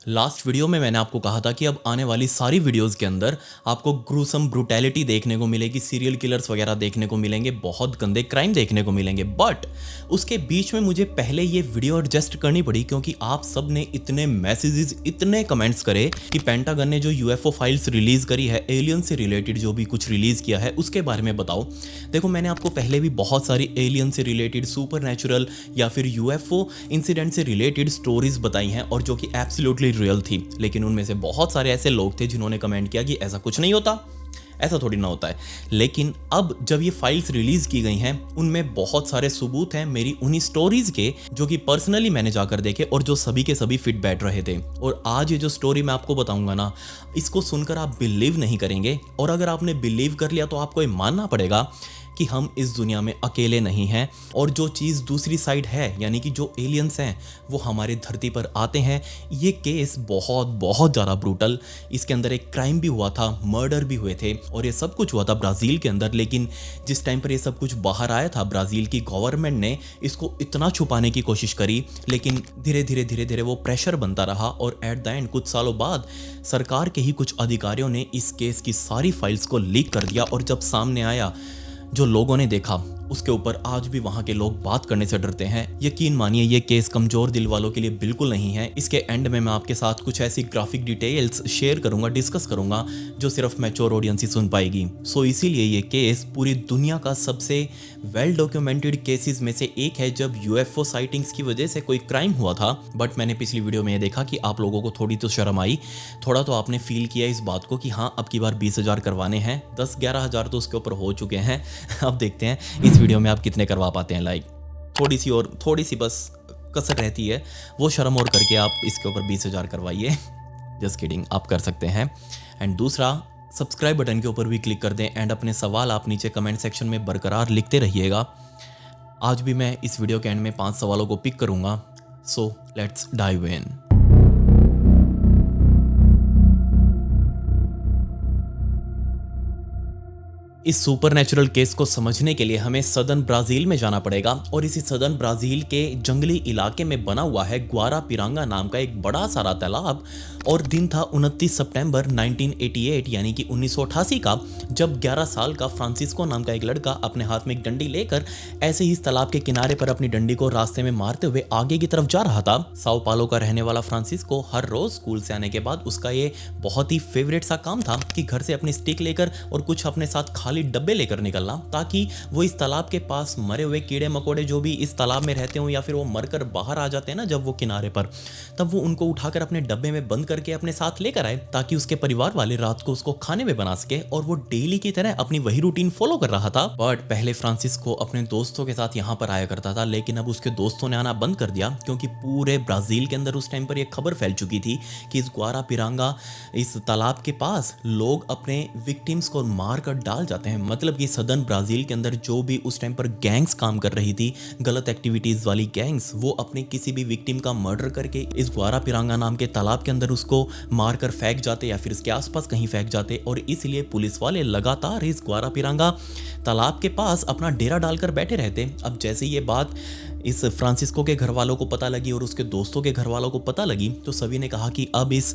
Last video में मैंने आपको कहा था कि अब आने वाली सारी वीडियोस के अंदर आपको ग्रूसम ब्रूटैलिटी देखने को मिलेगी, सीरियल किलर्स वगैरह देखने को मिलेंगे, बहुत गंदे क्राइम देखने को मिलेंगे। बट उसके बीच में मुझे पहले ये वीडियो एडजस्ट करनी पड़ी क्योंकि आप सब ने इतने मैसेजेस, इतने कमेंट्स करे कि पेंटागन ने जो यूएफओ फाइल्स रिलीज करी है, एलियन से रिलेटेड जो भी कुछ रिलीज किया है उसके बारे में बताओ। देखो, मैंने आपको पहले भी बहुत सारी एलियन से रिलेटेड, सुपर नेचुरल या फिर यूएफओ इंसिडेंट से रिलेटेड स्टोरीज बताई हैं और जो कि एब्सोल्युटली रियल थी, लेकिन उनमें से बहुत सारे ऐसे लोग थे जिन्होंने कमेंट किया कि ऐसा कुछ नहीं होता, ऐसा थोड़ी ना होता है। लेकिन अब जब ये फाइल्स रिलीज की गई हैं, उनमें बहुत सारे सबूत हैं मेरी उन्हीं स्टोरीज के जो कि पर्सनली मैंने जाकर देखे और जो सभी के सभी फिट बैठ रहे थे। और आज ये जो स्टोरी मैं आपको बताऊंगा ना, इसको सुनकर आप बिलीव नहीं करेंगे, और अगर आपने बिलीव कर लिया तो आपको ये मानना पड़ेगा कि हम इस दुनिया में अकेले नहीं हैं, और जो चीज़ दूसरी साइड है, यानी कि जो एलियंस हैं वो हमारे धरती पर आते हैं। ये केस बहुत बहुत ज़्यादा ब्रूटल, इसके अंदर एक क्राइम भी हुआ था, मर्डर भी हुए थे, और ये सब कुछ हुआ था ब्राज़ील के अंदर। लेकिन जिस टाइम पर ये सब कुछ बाहर आया था, ब्राज़ील की गवर्नमेंट ने इसको इतना छुपाने की कोशिश करी, लेकिन धीरे धीरे वो प्रेशर बनता रहा, और एट द एंड कुछ सालों बाद सरकार के ही कुछ अधिकारियों ने इस केस की सारी फाइल्स को लीक कर दिया। और जब सामने आया, जो लोगों ने देखा, उसके ऊपर आज भी वहाँ के लोग बात करने से डरते हैं। यकीन मानिए, ये केस कमज़ोर दिल वालों के लिए बिल्कुल नहीं है। इसके एंड में मैं आपके साथ कुछ ऐसी ग्राफिक डिटेल्स शेयर करूंगा, डिस्कस करूंगा, जो सिर्फ मैच्योर ऑडियंस ही सुन पाएगी। सो इसीलिए ये केस पूरी दुनिया का सबसे वेल डॉक्यूमेंटेड केसेस में से एक है, जब यूएफओ साइटिंग्स की वजह से कोई क्राइम हुआ था। बट मैंने पिछली वीडियो में ये देखा कि आप लोगों को थोड़ी तो शर्म आई, थोड़ा तो आपने फील किया इस बात को कि हाँ, अब की बार 20,000 करवाने हैं। 10-11 हज़ार तो उसके ऊपर हो चुके हैं। अब देखते हैं इस वीडियो में आप कितने करवा पाते हैं। लाइक थोड़ी सी बस कसर रहती है, वो शर्म और करके आप इसके ऊपर 20,000 करवाइए। जस्ट किडिंग, आप कर सकते हैं। एंड दूसरा, सब्सक्राइब बटन के ऊपर भी क्लिक कर दें, एंड अपने सवाल आप नीचे कमेंट सेक्शन में बरकरार लिखते रहिएगा। आज भी मैं इस वीडियो के एंड में 5 सवालों को पिक करूंगा। So let's dive in. इस सुपरनैचुरल केस को समझने के लिए हमें सदर्न ब्राज़ील में जाना पड़ेगा, और इसी सदर्न ब्राज़ील के जंगली इलाके में बना हुआ है ग्वारापिरांगा नाम का एक बड़ा सारा तालाब। और दिन था 29 सितंबर 1988 यानी कि 1988 का, जब 11 साल का फ्रांसिस्को नाम का एक लड़का अपने हाथ में एक डंडी लेकर ऐसे ही इस तालाब के किनारे पर अपनी डंडी को रास्ते में मारते हुए आगे की तरफ जा रहा था। साओ पालो का रहने वाला फ्रांसिस्को हर रोज स्कूल से आने के बाद उसका ये बहुत ही फेवरेट सा काम था कि घर से अपनी स्टिक लेकर और कुछ अपने साथ खाली डब्बे लेकर निकलना, ताकि वो इस तालाब के पास मरे हुए कीड़े मकोड़े जो भी इस तालाब में रहते हों या फिर वो मरकर बाहर आ जाते हैं ना जब वो किनारे पर, तब वो उनको उठाकर अपने डब्बे में बंद करके अपने साथ लेकर आए, ताकि उसके परिवार वाले रात को उसको खाने में बना सके। और वो डेली की तरह अपनी वही रूटीन फॉलो कर रहा था। बट पहले फ्रांसिस्को अपने दोस्तों के साथ यहाँ पर आया करता था, लेकिन अब उसके दोस्तों ने आना बंद कर दिया, क्योंकि पूरे ब्राजील के अंदर उस टाइम पर यह खबर फैल चुकी थी कि इस ग्वारापिरांगा, इस तालाब के पास लोग अपने विक्टिम्स को मार कर डाल जाते हैं। मतलब कि सदर्न ब्राजील के अंदर जो भी उस टाइम पर गैंग्स काम कर रही थी, गलत एक्टिविटीज वाली गैंग्स, वो अपने किसी भी विक्टिम का मर्डर करके इस ग्वारापिरांगा नाम के तालाब के अंदर उसको मारकर फेंक जाते या फिर इसके आसपास कहीं फेंक जाते। और इसलिए पुलिस वाले लगातार इस ग्वारापिरांगा तालाब के पास अपना डेरा डालकर बैठे रहते। अब जैसे ये बात इस फ्रांसिस्को के घर वालों को पता लगी और उसके दोस्तों के घर वालों को पता लगी, तो सभी ने कहा कि अब इस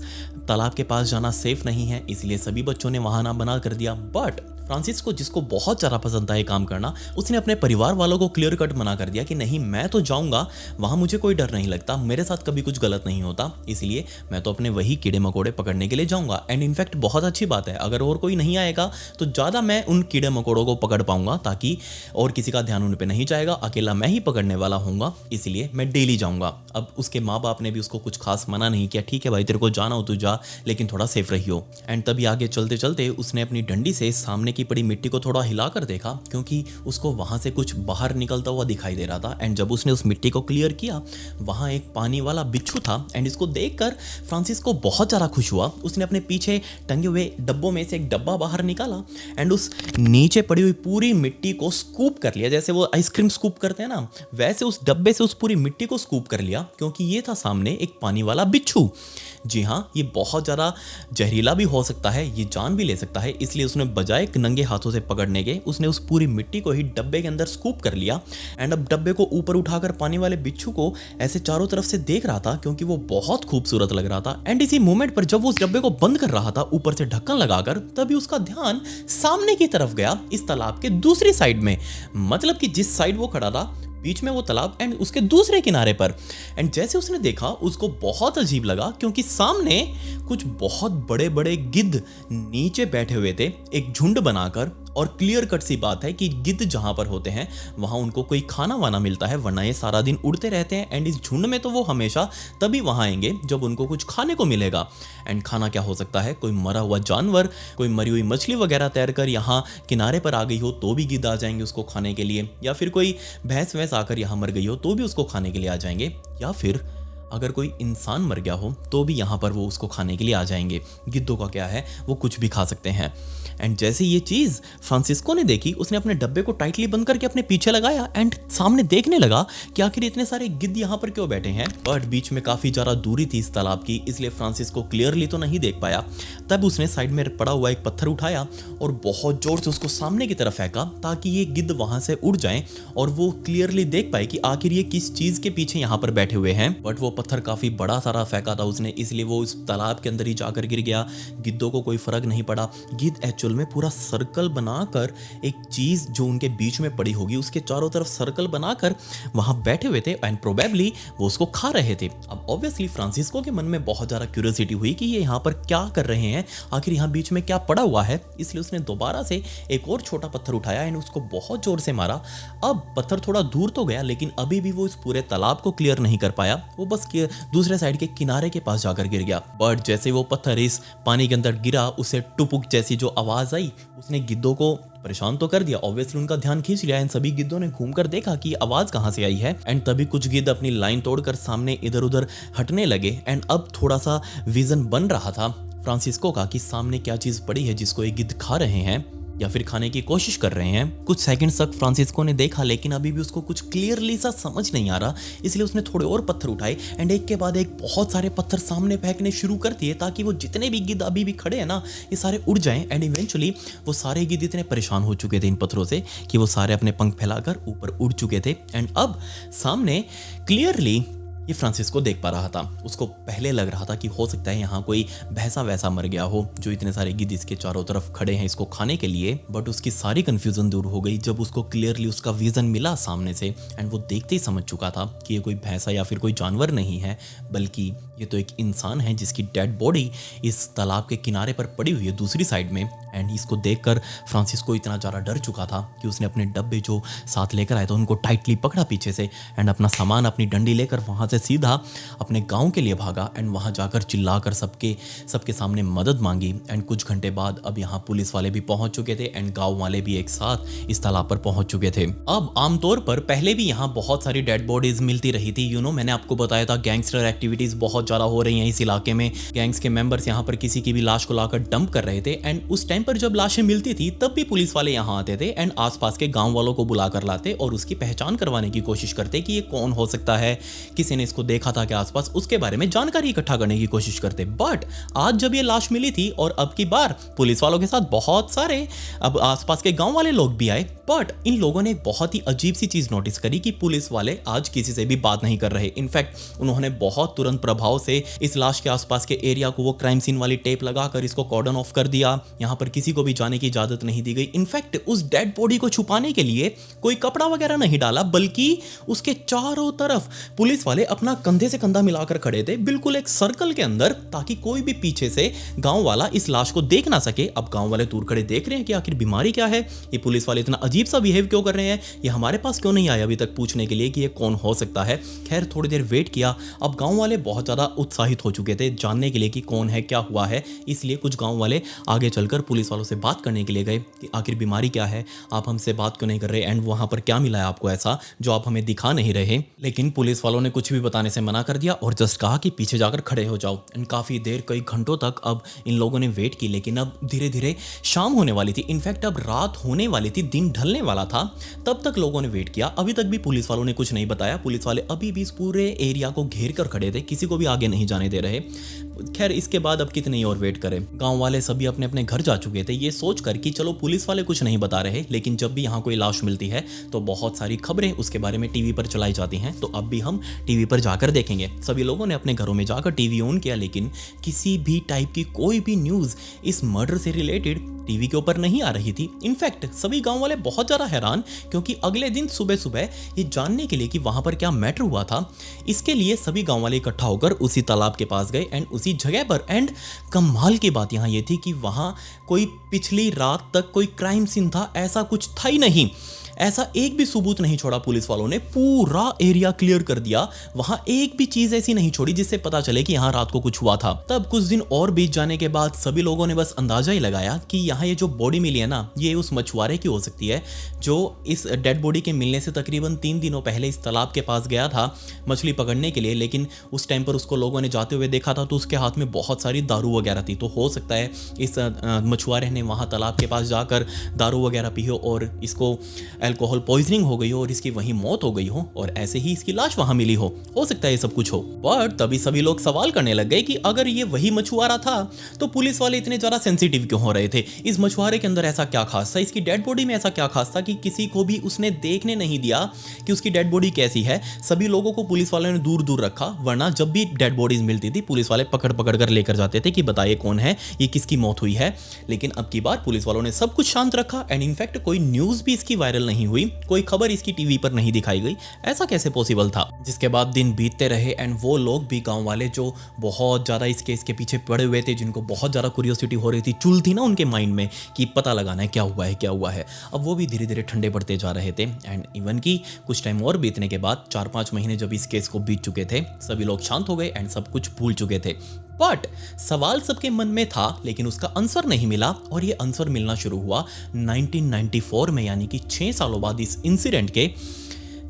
तालाब के पास जाना सेफ नहीं है, इसलिए सभी बच्चों ने वहां ना बना कर दिया। बट फ्रांसिस्को, जिसको बहुत ज़्यादा पसंद था ये काम करना, उसने अपने परिवार वालों को क्लियर कट मना कर दिया कि नहीं, मैं तो जाऊंगा वहाँ, मुझे कोई डर नहीं लगता, मेरे साथ कभी कुछ गलत नहीं होता, इसलिए मैं तो अपने वही कीड़े मकोड़े पकड़ने के लिए जाऊंगा। एंड इनफैक्ट बहुत अच्छी बात है, अगर और कोई नहीं आएगा तो ज़्यादा मैं उन कीड़े मकोड़ों को पकड़ पाऊंगा, ताकि और किसी का ध्यान उन पर नहीं जाएगा, अकेला मैं ही पकड़ने वाला हूँगा, इसलिए मैं डेली जाऊँगा। अब उसके माँ बाप ने भी उसको कुछ खास मना नहीं किया, ठीक है भाई, तेरे को जाना हो तो जा, लेकिन थोड़ा सेफ रहियो। एंड तभी आगे चलते चलते उसने अपनी डंडी से सामने की पड़ी मिट्टी को थोड़ा हिलाकर देखा, क्योंकि उसको वहां से कुछ बाहर निकलता हुआ दिखाई दे रहा था। एंड जब उसने उस मिट्टी को क्लियर किया, वहां एक पानी वाला बिच्छू था। एंड इसको देखकर फ्रांसिस्को बहुत ज़्यादा खुश हुआ। उसने अपने पीछे टंगे हुए डब्बों में से एक डब्बा बाहर निकाला एंड उस नीचे पड़ी हुई पूरी मिट्टी को स्कूप कर लिया, जैसे वो आइसक्रीम स्कूप करते हैं ना, वैसे उस डब्बे से उस पूरी मिट्टी को स्कूप कर लिया, क्योंकि ये था सामने एक पानी वाला बिच्छू। जी हाँ, ये बहुत ज़्यादा जहरीला भी हो सकता है, ये जान भी ले सकता है, इसलिए उसने बजाय नंगे हाथों से पकड़ने के उसने उस पूरी मिट्टी को ही डब्बे के अंदर स्कूप कर लिया एंड अब डब्बे को ऊपर उठाकर पानी वाले बिच्छू को ऐसे चारों तरफ से देख रहा था क्योंकि वो बहुत खूबसूरत लग रहा था। एंड इसी मोमेंट पर जब वो उस डब्बे को बंद कर रहा था ऊपर से ढक्कन लगाकर, तभी उसका ध्यान सामने की तरफ गया इस तालाब के दूसरी साइड में, मतलब कि जिस साइड वो खड़ा था बीच में वो तालाब एंड उसके दूसरे किनारे पर। एंड जैसे उसने देखा उसको बहुत अजीब लगा क्योंकि सामने कुछ बहुत बड़े बड़े गिद्ध नीचे बैठे हुए थे एक झुंड बनाकर। और क्लियर कट सी बात है कि गिद्ध जहां पर होते हैं वहां उनको कोई खाना वाना मिलता है, वरना ये सारा दिन उड़ते रहते हैं। एंड इस झुंड में तो वो हमेशा तभी वहां आएंगे जब उनको कुछ खाने को मिलेगा। एंड खाना क्या हो सकता है, कोई मरा हुआ जानवर, कोई मरी हुई मछली वगैरह तैर कर यहाँ किनारे पर आ गई हो तो भी गिद्ध आ जाएंगे उसको खाने के लिए, या फिर कोई भैंस वैंस आकर यहाँ मर गई हो तो भी उसको खाने के लिए आ जाएंगे, या फिर अगर कोई इंसान मर गया हो तो भी यहाँ पर वो उसको खाने के लिए आ जाएंगे। गिद्धों का क्या है, वो कुछ भी खा सकते हैं। एंड जैसे ये चीज़ फ्रांसिस्को ने देखी, उसने अपने डब्बे को टाइटली बंद करके अपने पीछे लगाया एंड सामने देखने लगा कि आखिर इतने सारे गिद्ध यहाँ पर क्यों बैठे हैं। बट बीच में काफ़ी ज़्यादा दूरी थी इस तालाब की, इसलिए फ्रांसिस्को क्लियरली तो नहीं देख पाया। तब उसने साइड में पड़ा हुआ एक पत्थर उठाया और बहुत जोर से उसको सामने की तरफ फेंका ताकि ये गिद्ध वहाँ से उड़ जाएं और वो क्लियरली देख पाए कि आखिर ये किस चीज़ के पीछे यहाँ पर बैठे हुए हैं। बट वो पत्थर काफ़ी बड़ा सारा फेंका था उसने, इसलिए वो उस तालाब के अंदर ही जाकर गिर गया। गिद्धों को कोई फर्क नहीं पड़ा। गिद्ध एक्चुअल में पूरा सर्कल बनाकर एक चीज जो उनके बीच में पड़ी होगी उसके चारों तरफ सर्कल बनाकर वहां बैठे हुए थे एंड प्रोबेबली वो उसको खा रहे थे। अब ऑब्वियसली फ्रांसिस्को के मन में बहुत ज्यादा क्यूरियोसिटी हुई कि ये यहाँ पर क्या कर रहे हैं, आखिर यहाँ बीच में क्या पड़ा हुआ है। इसलिए उसने दोबारा से एक और छोटा पत्थर उठाया एंड उसको बहुत जोर से मारा। अब पत्थर थोड़ा दूर तो गया लेकिन अभी भी वो इस पूरे तालाब को क्लियर नहीं कर पाया, वो बस दूसरे साइड के किनारे के पास जाकर गिर गया। बट जैसे वो पत्थर इस पानी के अंदर गिरा उसे टुपुक जैसी जो आवाज आई उसने गिद्धों को परेशान तो कर दिया, ऑब्वियसली उनका ध्यान खींच लिया। इन सभी गिद्धों ने घूमकर देखा कि आवाज कहां से आई है एंड तभी कुछ गिद्ध अपनी लाइन तोड़कर सामने इधर उधर हटने लगे। एंड अब थोड़ा सा विजन बन रहा था फ्रांसिस्को का कि सामने क्या चीज पड़ी है जिसको ये गिद्ध खा रहे हैं या फिर खाने की कोशिश कर रहे हैं। कुछ सेकंड्स तक फ्रांसिस्को ने देखा लेकिन अभी भी उसको कुछ क्लियरली सा समझ नहीं आ रहा, इसलिए उसने थोड़े और पत्थर उठाए एंड एक के बाद एक बहुत सारे पत्थर सामने फेंकने शुरू कर दिए ताकि वो जितने भी गिद्ध अभी भी खड़े हैं ना ये सारे उड़ जाएं। एंड इवेंचुअली वो सारे गिद्ध इतने परेशान हो चुके थे इन पत्थरों से कि वो सारे अपने पंख फैलाकर ऊपर उड़ चुके थे। एंड अब सामने क्लियरली ये फ्रांसिस्को देख पा रहा था। उसको पहले लग रहा था कि हो सकता है यहाँ कोई भैंसा वैसा मर गया हो जो इतने सारे गिद्ध इसके चारों तरफ खड़े हैं इसको खाने के लिए। बट उसकी सारी कंफ्यूजन दूर हो गई जब उसको क्लियरली उसका विजन मिला सामने से एंड वो देखते ही समझ चुका था कि ये कोई भैंसा या फिर कोई जानवर नहीं है बल्कि ये तो एक इंसान है जिसकी डेड बॉडी इस तालाब के किनारे पर पड़ी हुई है दूसरी साइड में। एंड इसको देखकर फ्रांसिस्को इतना ज़्यादा डर चुका था कि उसने अपने डब्बे जो साथ लेकर आया था उनको टाइटली पकड़ा पीछे से एंड अपना सामान अपनी डंडी लेकर वहाँ से सीधा अपने गांव के लिए भागा एंड वहाँ जाकर चिल्लाकर सबके सामने मदद मांगी। एंड कुछ घंटे बाद अब यहाँ पुलिस वाले भी पहुँच चुके थे एंड गाँव वाले भी एक साथ इस तालाब पर पहुँच चुके थे। अब आमतौर पर पहले भी यहाँ बहुत सारी डेड बॉडीज मिलती रही थी। मैंने आपको बताया था गैंगस्टर एक्टिविटीज बहुत ज़्यादा हो रही हैं इस इलाके में। गैंग्स के मेंबर्स यहाँ पर किसी की भी लाश को लाकर डंप कर रहे थे एंड उस टाइम पर जब लाशें मिलती थी तब भी पुलिस वाले यहाँ आते थे एंड आसपास के गांव वालों को बुलाकर लाते और उसकी पहचान करवाने की कोशिश करते कि ये कौन हो सकता है, किसी ने इसको देखा था कि आसपास, उसके बारे में जानकारी इकट्ठा करने की कोशिश करते। बट आज जब ये लाश मिली थी और अब की बार पुलिस वालों के साथ बहुत सारे अब आसपास के गांव वाले लोग भी आए, बट इन लोगों ने एक बहुत ही अजीब सी चीज नोटिस करी कि पुलिस वाले आज किसी से भी बात नहीं कर रहे। इनफैक्ट उन्होंने बहुत तुरंत प्रभाव से इस लाश के आसपास के एरिया को वो क्राइम सीन वाली टेप लगाकर इसको कॉर्डन ऑफ कर दिया। यहाँ पर किसी को भी जाने की इजाजत नहीं दी गई। इनफैक्ट उस डेड बॉडी को छुपाने के लिए कोई कपड़ा वगैरह नहीं डाला बल्कि उसके चारों तरफ पुलिस वाले अपना कंधे से कंधा मिलाकर खड़े थे बिल्कुल एक सर्कल के अंदर ताकि कोई भी पीछे से गांव वाला इस लाश को देख ना सके। अब गांव वाले दूर खड़े देख रहे हैं कि आखिर बीमारी क्या है, ये पुलिस वाले इतना अजीब सा बिहेव क्यों कर रहे हैं, ये हमारे पास क्यों नहीं आया अभी तक पूछने के लिए कि ये कौन हो सकता है। खैर थोड़ी देर वेट किया। अब गांव वाले बहुत ज्यादा उत्साहित हो चुके थे जानने के लिए कि कौन है क्या हुआ है, इसलिए कुछ गांव वाले आगे चलकर पुलिस वालों से बात करने के लिए गए कि आखिर बीमारी क्या है, आप हमसे बात क्यों नहीं कर रहे एंड वहां पर क्या मिला है आपको ऐसा जो आप हमें दिखा नहीं रहे। लेकिन पुलिस वालों ने कुछ भी बताने से मना कर दिया और जस्ट कहा कि पीछे जाकर खड़े हो जाओ। एंड काफी देर कई घंटों तक अब इन लोगों ने वेट की लेकिन अब धीरे धीरे शाम होने वाली थी। इनफैक्ट अब रात होने वाली थी, दिन ढलने वाला था। तब तक लोगों ने वेट किया, अभी तक भी पुलिस वालों ने कुछ नहीं बताया। पुलिस वाले अभी भी इस पूरे एरिया को घेर कर खड़े थे, किसी को भी आगे नहीं जाने दे रहे। खैर इसके बाद अब कितनी और वेट करें, गांव वाले सभी अपने अपने घर जा चुके थे, ये सोचकर कि चलो पुलिस वाले कुछ नहीं बता रहे, लेकिन जब भी यहाँ कोई लाश मिलती है तो बहुत सारी खबरें उसके बारे में टीवी पर चलाई जाती हैं, तो अब भी हम टीवी पर जाकर देखेंगे। सभी लोगों ने अपने घरों में जाकर टीवी ऑन किया, लेकिन किसी भी टाइप की कोई भी न्यूज़ इस मर्डर से रिलेटेड टीवी के ऊपर नहीं आ रही थी। इनफैक्ट सभी गांव वाले बहुत ज़्यादा हैरान, क्योंकि अगले दिन सुबह सुबह ये जानने के लिए कि वहाँ पर क्या मैटर हुआ था, इसके लिए सभी गांव वाले इकट्ठा होकर उसी तालाब के पास गए एंड उसी जगह पर। एंड कमाल की बात यहाँ ये थी कि वहाँ कोई पिछली रात तक कोई क्राइम सीन था ऐसा कुछ था ही नहीं। ऐसा एक भी सबूत नहीं छोड़ा पुलिस वालों ने, पूरा एरिया क्लियर कर दिया। वहां एक भी चीज ऐसी नहीं छोड़ी जिससे पता चले कि यहाँ रात को कुछ हुआ था। तब कुछ दिन और बीत जाने के बाद सभी लोगों ने बस अंदाजा ही लगाया कि यहाँ ये जो बॉडी मिली है ना, ये उस मछुआरे की हो सकती है जो इस डेड बॉडी के मिलने से तकरीबन 3 दिनों पहले इस तालाब के पास गया था मछली पकड़ने के लिए। लेकिन उस टाइम पर उसको लोगों ने जाते हुए देखा था तो उसके हाथ में बहुत सारी दारू वगैरह थी, तो हो सकता है इस मछुआरे ने वहाँ तालाब के पास जाकर दारू वगैरह पी हो और इसको अल्कोहल पॉइजनिंग हो गई हो और इसकी वहीं मौत हो गई हो और ऐसे ही इसकी लाश वहां मिली हो सकता है ये सब कुछ हो। पर तभी सभी लोग सवाल करने लग गए कि अगर ये वही मछुआरा था तो पुलिस वाले इतने ज्यादा सेंसिटिव क्यों हो रहे थे? इस मछुआरे के अंदर ऐसा क्या खास था, इसकी डेड बॉडी में ऐसा क्या खास था कि किसी को भी उसने देखने नहीं दिया कि उसकी डेड बॉडी कैसी है? सभी लोगों को पुलिस वालों ने दूर दूर रखा, वरना जब भी डेड बॉडीज मिलती थी पुलिस वाले पकड़ पकड़ कर लेकर जाते थे कि बताइए कौन है, ये किसकी मौत हुई है। लेकिन अब की बार पुलिस वालों ने सब कुछ शांत रखा एंड इनफैक्ट कोई न्यूज भी इसकी वायरल नहीं हुई, कोई खबर इसकी टीवी पर नहीं दिखाई गई। ऐसा कैसे पॉसिबल था? जिसके बाद दिन बीतते रहे एंड वो लोग भी, गांव वाले जो बहुत ज्यादा इस केस के पीछे पड़े हुए थे, जिनको बहुत ज्यादा क्यूरियोसिटी हो रही थी, चुल थी ना उनके माइंड में कि पता लगाना है क्या हुआ है क्या हुआ है, अब वो भी धीरे धीरे ठंडे पड़ते जा रहे थे। एंड इवन की कुछ टाइम और बीतने के बाद 4-5 महीने जब इस केस को बीत चुके थे, सभी लोग शांत हो गए एंड सब कुछ भूल चुके थे। बट सवाल सबके मन में था लेकिन उसका आंसर नहीं मिला और ये आंसर मिलना शुरू हुआ 1994 में, यानी कि 6 सालों बाद इस इंसिडेंट के,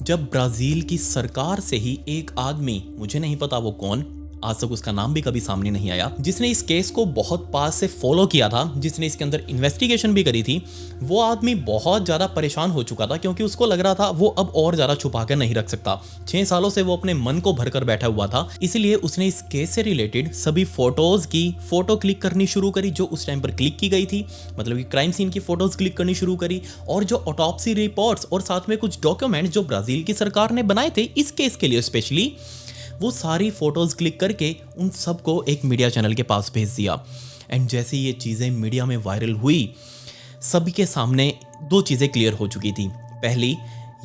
जब ब्राजील की सरकार से ही एक आदमी, मुझे नहीं पता वो कौन, आज तक उसका नाम भी कभी सामने नहीं आया, जिसने इस केस को बहुत पास से फॉलो किया था, जिसने इसके अंदर इन्वेस्टिगेशन भी करी थी, वो आदमी बहुत ज़्यादा परेशान हो चुका था क्योंकि उसको लग रहा था वो अब और ज़्यादा छुपा कर नहीं रख सकता। 6 सालों से वो अपने मन को भरकर बैठा हुआ था, इसलिए उसने इस केस से रिलेटेड सभी फोटोज की फोटो क्लिक करनी शुरू करी जो उस टाइम पर क्लिक की गई थी, मतलब कि क्राइम सीन की फोटोज क्लिक करनी शुरू करी, और जो ऑटोप्सी रिपोर्ट्स और साथ में कुछ डॉक्यूमेंट्स जो ब्राजील की सरकार ने बनाए थे इस केस के लिए स्पेशली, वो सारी फोटोज क्लिक करके उन सबको एक मीडिया चैनल के पास भेज दिया। एंड जैसे ये चीज़ें मीडिया में वायरल हुई, सभी के सामने 2 चीज़ें क्लियर हो चुकी थी। पहली,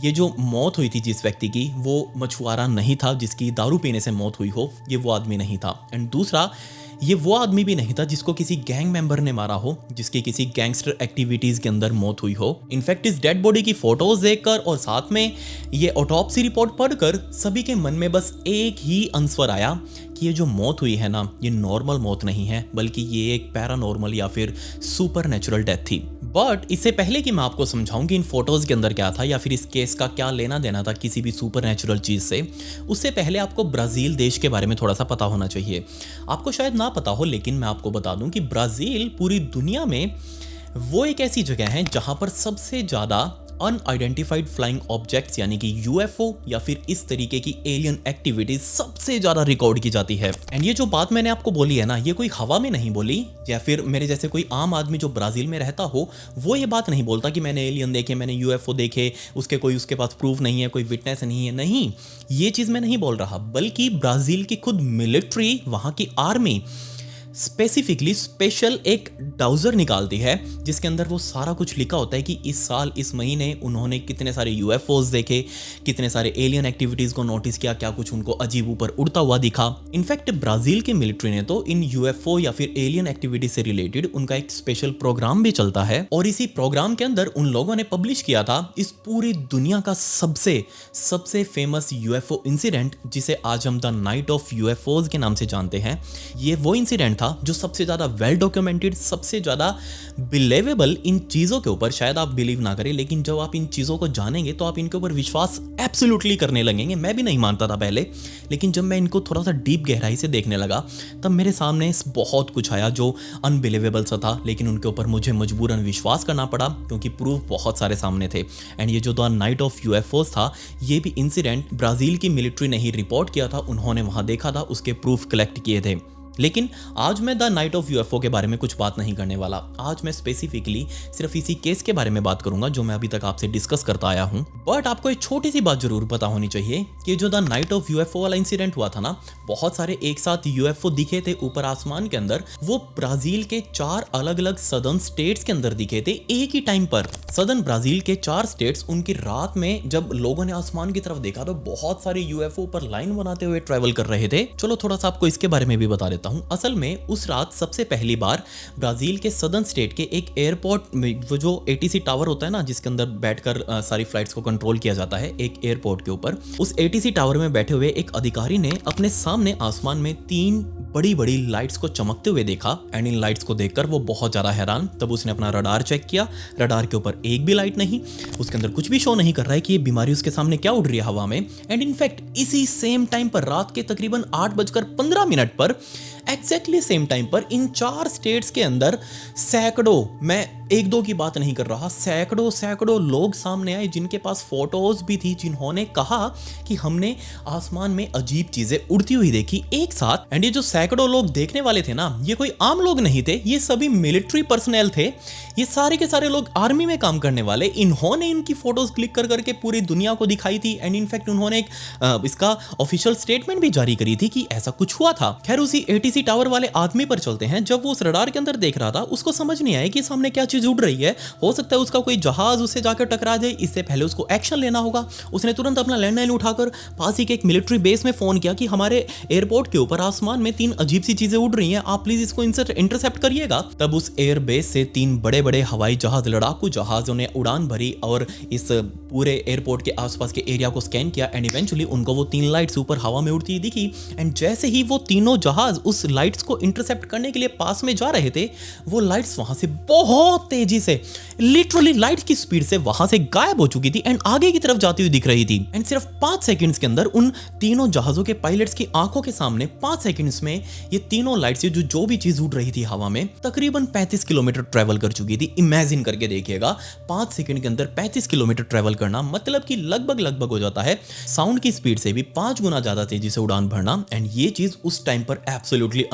ये जो मौत हुई थी जिस व्यक्ति की, वो मछुआरा नहीं था जिसकी दारू पीने से मौत हुई हो, ये वो आदमी नहीं था। एंड दूसरा, ये वो आदमी भी नहीं था जिसको किसी गैंग मेंबर ने मारा हो, जिसकी किसी गैंगस्टर एक्टिविटीज के अंदर मौत हुई हो। इनफैक्ट इस डेड बॉडी की फोटोज देखकर और साथ में ये ऑटोप्सी रिपोर्ट पढ़कर सभी के मन में बस एक ही आंसर आया कि ये जो मौत हुई है ना, ये नॉर्मल मौत नहीं है, बल्कि ये एक पैरानॉर्मल या फिर सुपर नेचुरल डेथ थी। बट इससे पहले कि मैं आपको समझाऊं कि इन फोटोज के अंदर क्या था या फिर इस केस का क्या लेना देना था किसी भी सुपर नेचुरल चीज से, उससे पहले आपको ब्राजील देश के बारे में थोड़ा सा पता होना चाहिए। आपको शायद ना पता हो, लेकिन मैं आपको बता दूं कि ब्राजील पूरी दुनिया में वो एक ऐसी जगह है जहां पर सबसे ज्यादा अनआइडेंटिफाइड फ्लाइंग ऑब्जेक्ट्स यानी कि यूएफओ या फिर इस तरीके की एलियन एक्टिविटीज सबसे ज्यादा रिकॉर्ड की जाती है। एंड ये जो बात मैंने आपको बोली है ना, ये कोई हवा में नहीं बोली, या फिर मेरे जैसे कोई आम आदमी जो ब्राजील में रहता हो वो ये बात नहीं बोलता कि मैंने एलियन देखे, मैंने यूएफओ देखे, उसके पास प्रूफ नहीं है, कोई विटनेस नहीं है। नहीं, ये चीज मैं नहीं बोल रहा, बल्कि ब्राजील की खुद मिलिट्री, वहां की आर्मी स्पेसिफिकली स्पेशल एक डाउजर निकालती है जिसके अंदर वो सारा कुछ लिखा होता है कि इस साल इस महीने उन्होंने कितने सारे यूएफओज देखे, कितने सारे एलियन एक्टिविटीज को नोटिस किया, क्या कुछ उनको अजीब ऊपर उड़ता हुआ दिखा। इनफैक्ट ब्राजील के मिलिट्री ने तो इन यूएफओ या फिर एलियन एक्टिविटीज से रिलेटेड उनका एक स्पेशल प्रोग्राम भी चलता है, और इसी प्रोग्राम के अंदर उन लोगों ने पब्लिश किया था इस पूरी दुनिया का सबसे फेमस यूएफओ इंसिडेंट, जिसे आज हम द नाइट ऑफ यूएफओज के नाम से जानते हैं। ये वो इंसिडेंट जो सबसे ज्यादा वेल डॉक्यूमेंटेड, सबसे ज्यादा बिलीवेबल इन चीजों के ऊपर, शायद आप बिलीव ना करें लेकिन जब आप इन चीजों को जानेंगे तो आप इनके ऊपर विश्वास एब्सोल्युटली करने लगेंगे। मैं भी नहीं मानता था पहले, लेकिन जब मैं इनको थोड़ा सा डीप गहराई से देखने लगा तब मेरे सामने बहुत कुछ आया जो अनबिलीवेबल सा था, लेकिन उनके ऊपर मुझे मजबूरन विश्वास करना पड़ा क्योंकि प्रूफ बहुत सारे सामने थे। एंड ये जो द नाइट ऑफ यूएफओज था, ये भी इंसिडेंट ब्राजील की मिलिट्री ने ही रिपोर्ट किया था, उन्होंने वहां देखा था, उसके प्रूफ कलेक्ट किए थे। लेकिन आज मैं द नाइट ऑफ यूएफओ के बारे में कुछ बात नहीं करने वाला। आज मैं स्पेसिफिकली सिर्फ इसी केस के बारे में बात करूंगा जो मैं अभी तक आपसे डिस्कस करता आया हूं। बट आपको एक छोटी सी बात जरूर पता होनी चाहिए कि जो द नाइट ऑफ यूएफओ वाला इंसिडेंट हुआ था ना, बहुत सारे एक साथ यूएफओ दिखे थे ऊपर आसमान के अंदर। वो ब्राजील के 4 अलग अलग सदर्न स्टेट्स के अंदर दिखे थे एक ही टाइम पर। सदर्न ब्राजील के 4 स्टेट्स, उनकी रात में जब लोगों ने आसमान की तरफ देखा तो बहुत सारे यूएफओ पर लाइन बनाते हुए ट्रेवल कर रहे थे। चलो थोड़ा सा आपको इसके बारे में भी बता देता हूं। असल में उस रात सबसे पहली बार ब्राजील के सदर्न स्टेट के एक एयरपोर्ट में, वो जो एटीसी टावर होता है ना जिसके अंदर बैठकर सारी फ्लाइट्स को कंट्रोल किया जाता है एक एयरपोर्ट के ऊपर, उस एटीसी टावर में बैठे हुए एक अधिकारी ने अपने सामने आसमान में 3 बड़ी बड़ी लाइट्स को चमकते हुए देखा। एंड इन लाइट्स को देखकर वो बहुत ज्यादा हैरान। तब उसने अपना रडार चेक किया, रडार के ऊपर एक भी लाइट नहीं, उसके अंदर कुछ भी शो नहीं कर रहा है कि ये बीमारी उसके सामने क्या उड़ रही है हवा में। एंड इनफैक्ट इसी सेम टाइम पर रात के तकरीबन 8:15 पर एग्जैक्टली सेम टाइम पर इन 4 स्टेट्स के अंदर सैकड़ों, मैं 1-2 की बात नहीं कर रहा, सैकड़ों लोग सामने आए जिनके पास फोटोज भी थी, जिन्होंने कहा कि हमने आसमान में अजीब चीजें उड़ती हुई देखी एक साथ। एंड ये जो सैकड़ों लोग देखने वाले थे ना, ये कोई आम लोग नहीं थे, ये सभी मिलिट्री पर्सनल थे। ये सारे के सारे लोग आर्मी में काम करने वाले। इन्होंने इनकी फोटोज क्लिक कर करके पूरी दुनिया को दिखाई थी। एंड इनफैक्ट उन्होंने एक इसका ऑफिशियल स्टेटमेंट भी जारी करी थी कि ऐसा कुछ हुआ था। खैर उसी एटीसी टावर वाले आदमी पर चलते हैं। जब वो उस रडार के अंदर देख रहा था, उसको समझ नहीं आया कि सामने क्या चीज उड़ रही है। हो सकता है उसका कोई जहाज उससे जाकर टकरा जाए, इससे पहले उसको एक्शन लेना होगा। उसने तुरंत अपना लैंडलाइन उठाकर पास ही के एक मिलिट्री बेस में फोन किया कि हमारे एयरपोर्ट के ऊपर आसमान में 3 अजीब सी चीजें उड़ रही हैं, आप प्लीज इसको इंटरसेप्ट करिएगा। तब उस एयर बेस से 3 बड़े बड़े हवाई जहाज, लड़ाकू जहाजों ने उड़ान भरी और इस पूरे एयरपोर्ट के आसपास के एरिया को स्कैन किया। एंड इवेंचुअली उनको वो 3 लाइट्स ऊपर हवा में उड़ती दिखी। एंड जैसे ही वो तीनों जहाज उस लाइट्स को इंटरसेप्ट करने के लिए पास में जा रहे थे, वो लाइट्स वहां से बहुत तेजी से, लिटरली लाइट की स्पीड से वहां से गायब हो चुकी थी एंड आगे की तरफ जाती हुई दिख रही थी। एंड सिर्फ 5 सेकंड्स के अंदर उन तीनों जहाजों के पायलट्स की आंखों के सामने 5 सेकंड्स में ये तीनों लाइट्स, जो भी चीज उड़ रही थी हवा में, तकरीबन 35 किलोमीटर ट्रेवल कर चुकी थी। इमेजिन करके देखिएगा, 5 सेकंड के अंदर 35 किलोमीटर ट्रेवल करना, मतलब कि लगभग हो जाता है साउंड की स्पीड से भी 5 गुना ज्यादा तेजी से उड़ान भरना। एंड ये चीज उस टाइम पर एब्सोल्युटली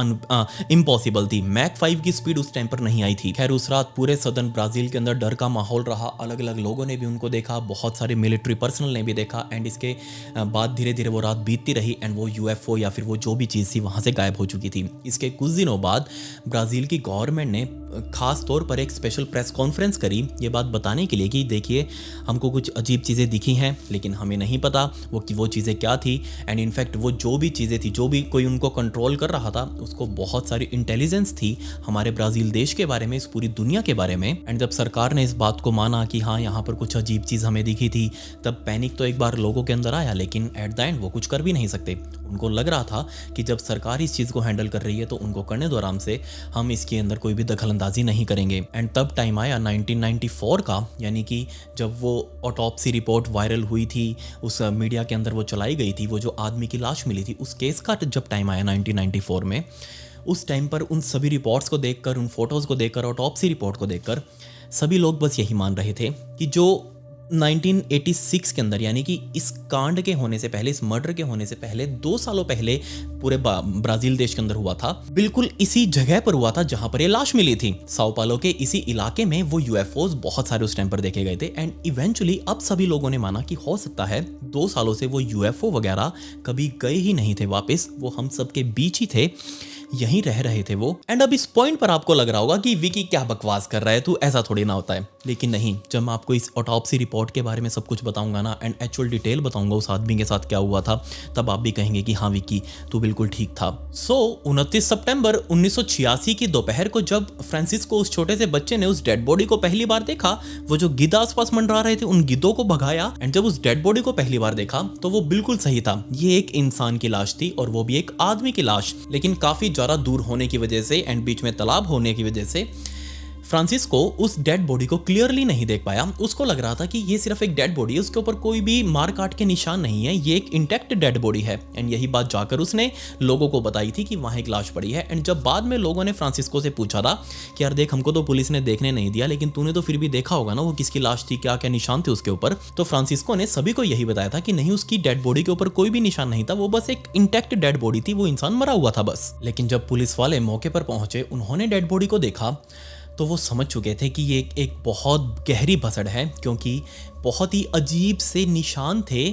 इम्पॉसिबल थी। मैक 5 की स्पीड उस टाइम पर नहीं आई थी। खैर उस रात पूरे सदर्न ब्राजील के अंदर डर का माहौल रहा। अलग अलग लोगों ने भी उनको देखा, बहुत सारे मिलिट्री पर्सनल ने भी देखा। एंड इसके बाद धीरे धीरे वो रात बीतती रही एंड वो यूएफओ या फिर वो जो भी चीज़ थी वहाँ से गायब हो चुकी थी। इसके कुछ दिनों बाद ब्राज़ील की गवर्नमेंट ने खास तौर पर एक स्पेशल प्रेस कॉन्फ्रेंस करी, ये बात बताने के लिए कि देखिए हमको कुछ अजीब चीज़ें दिखी हैं, लेकिन हमें नहीं पता वो चीज़ें क्या थी। एंड इनफैक्ट वो जो भी चीज़ें थी, जो भी कोई उनको कंट्रोल कर रहा था, उसको बहुत सारी इंटेलिजेंस थी हमारे ब्राज़ील देश के बारे में, इस पूरी दुनिया के बारे में। एंड जब सरकार ने इस बात को माना कि हाँ यहाँ पर कुछ अजीब चीज़ हमें दिखी थी, तब पैनिक तो एक बार लोगों के अंदर आया, लेकिन एट द एंड वो कुछ कर भी नहीं सकते। उनको लग रहा था कि जब सरकार इस चीज़ को हैंडल कर रही है तो उनको करने दो आराम से, हम इसके अंदर कोई भी दखलंदाजी नहीं करेंगे। एंड तब टाइम आया 1994 का, यानी कि जब वो ऑटोप्सी रिपोर्ट वायरल हुई थी, उस मीडिया के अंदर वो चलाई गई थी, वो जो आदमी की लाश मिली थी, उस केस का जब टाइम आया 1994 में, उस टाइम पर उन सभी रिपोर्ट्स को देखकर, उन फोटोज़ को देखकर, ऑटोप्सी रिपोर्ट को देखकर सभी लोग बस यही मान रहे थे कि जो 1986 के अंदर, यानी कि इस कांड के होने से पहले, इस मर्डर के होने से पहले 2 सालों पहले पूरे ब्राज़ील देश के अंदर हुआ था, बिल्कुल इसी जगह पर हुआ था जहां पर ये लाश मिली थी। साओ पालो के इसी इलाके में वो यूएफओज बहुत सारे उस टाइम पर देखे गए थे। एंड इवेंचुअली अब सभी लोगों ने माना कि हो सकता है 2 सालों से वो यूएफओ वगैरह कभी गए ही नहीं थे वापस, वो हम सब के बीच ही थे, यहीं रह रहे थे वो। एंड अब इस पॉइंट पर आपको लग रहा होगा कि विकी क्या बकवास कर रहा है, तू ऐसा थोड़ी ना होता है। लेकिन नहीं, जब मैं आपको इस ऑटोप्सी रिपोर्ट के बारे में सब कुछ बताऊंगा ना, एंड एक्चुअल डिटेल बताऊंगा उस आदमी के साथ क्या हुआ था, तब आप भी कहेंगे कि हाँ विकी तू बिल्कुल ठीक था। 29 सितंबर 1986 की दोपहर को जब फ्रांसिस्को, उस छोटे से बच्चे ने उस डेड बॉडी को पहली बार देखा, वो जो गिद्ध आसपास मंडरा रहे थे उन गिद्धों को भगाया। एंड जब उस डेड बॉडी को पहली बार देखा तो वो बिल्कुल सही था, ये एक इंसान की लाश थी और वो भी एक आदमी की लाश। लेकिन काफी ज्यादा दूर होने की वजह से एंड बीच में तालाब होने की वजह से फ्रांसिस्को उस डेड बॉडी को क्लियरली नहीं देख पाया। उसको लग रहा था कि ये सिर्फ एक डेड बॉडी है, उसके ऊपर कोई भी मार काट के निशान नहीं है, ये एक इंटैक्ट डेड बॉडी है। एंड यही बात जाकर उसने लोगों को बताई थी कि वहां एक लाश पड़ी है। एंड जब बाद में लोगों ने फ्रांसिस्को से पूछा था कि यार देख, हमको तो पुलिस ने देखने नहीं दिया, लेकिन तूने तो फिर भी देखा होगा ना वो किसकी लाश थी, क्या क्या निशान थे उसके ऊपर, तो फ्रांसिस्को ने सभी को यही बताया था कि नहीं, उसकी डेड बॉडी के ऊपर कोई भी निशान नहीं था, वो बस एक इंटैक्ट डेड बॉडी थी, वो इंसान मरा हुआ था बस। लेकिन जब पुलिस वाले मौके पर पहुंचे, उन्होंने डेड बॉडी को देखा तो वो समझ चुके थे कि ये एक बहुत गहरी भसड़ है, क्योंकि बहुत ही अजीब से निशान थे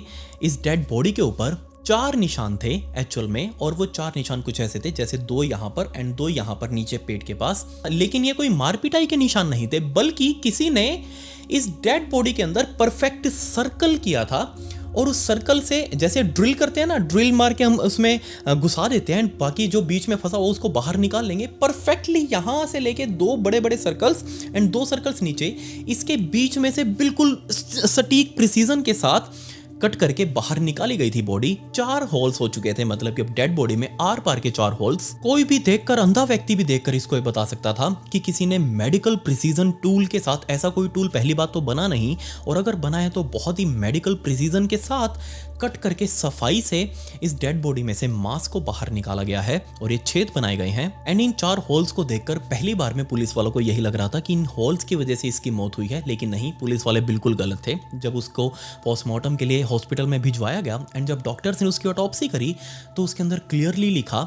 इस डेड बॉडी के ऊपर। 4 निशान थे एक्चुअल में, और वो 4 निशान कुछ ऐसे थे जैसे 2 यहाँ पर एंड 2 यहाँ पर नीचे पेट के पास। लेकिन ये कोई मारपिटाई के निशान नहीं थे, बल्कि किसी ने इस डेड बॉडी के अंदर परफेक्ट सर्कल किया था, और उस सर्कल से जैसे ड्रिल करते हैं ना, ड्रिल मार के हम उसमें घुसा देते हैं, बाकी जो बीच में फंसा हो उसको बाहर निकाल लेंगे। परफेक्टली यहाँ से लेके 2 बड़े बड़े सर्कल्स एंड 2 सर्कल्स नीचे, इसके बीच में से बिल्कुल सटीक प्रिसीजन के साथ कट करके बाहर निकाली गई थी बॉडी। 4 होल्स हो चुके थे, मतलब कि अब डेड बॉडी में आर पार के 4 होल्स। कोई भी देखकर, अंधा व्यक्ति भी देखकर इसको बता सकता था कि किसी ने मेडिकल प्रिसीजन टूल के साथ, ऐसा कोई टूल पहली बात तो बना नहीं, और अगर बना है तो बहुत ही मेडिकल प्रिसीजन के साथ कट करके सफाई से इस डेड बॉडी में से मांस को बाहर निकाला गया है, और ये छेद बनाए गए हैं। एंड इन 4 होल्स को देखकर पहली बार में पुलिस वालों को यही लग रहा था कि इन होल्स की वजह से इसकी मौत हुई है, लेकिन नहीं, पुलिस वाले बिल्कुल गलत थे। जब उसको पोस्टमार्टम के लिए हॉस्पिटल में भिजवाया गया एंड जब डॉक्टर्स ने उसकी ऑटोप्सी करी, तो उसके अंदर क्लियरली लिखा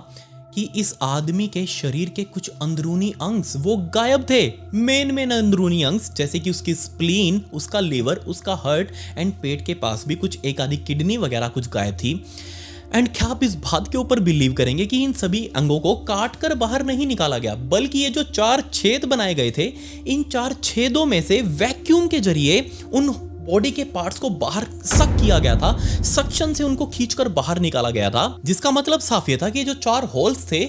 कि इस आदमी के शरीर के कुछ अंदरूनी अंग वो गायब थे। मेन अंदरूनी अंग जैसे कि उसकी स्प्लीन, उसका लिवर, उसका हार्ट एंड पेट के पास भी कुछ एक आधी किडनी वगैरह कुछ गायब थी। एंड क्या आप इस बात के ऊपर बिलीव करेंगे कि इन सभी अंगों को काट कर बाहर नहीं निकाला गया, बल्कि ये जो 4 छेद बनाए गए थे, इन 4 छेदों में से वैक्यूम के जरिए उन बॉडी के पार्ट्स को बाहर सक किया गया था, सक्शन से उनको खींचकर बाहर निकाला गया था। जिसका मतलब साफ ये था कि जो 4 होल्स थे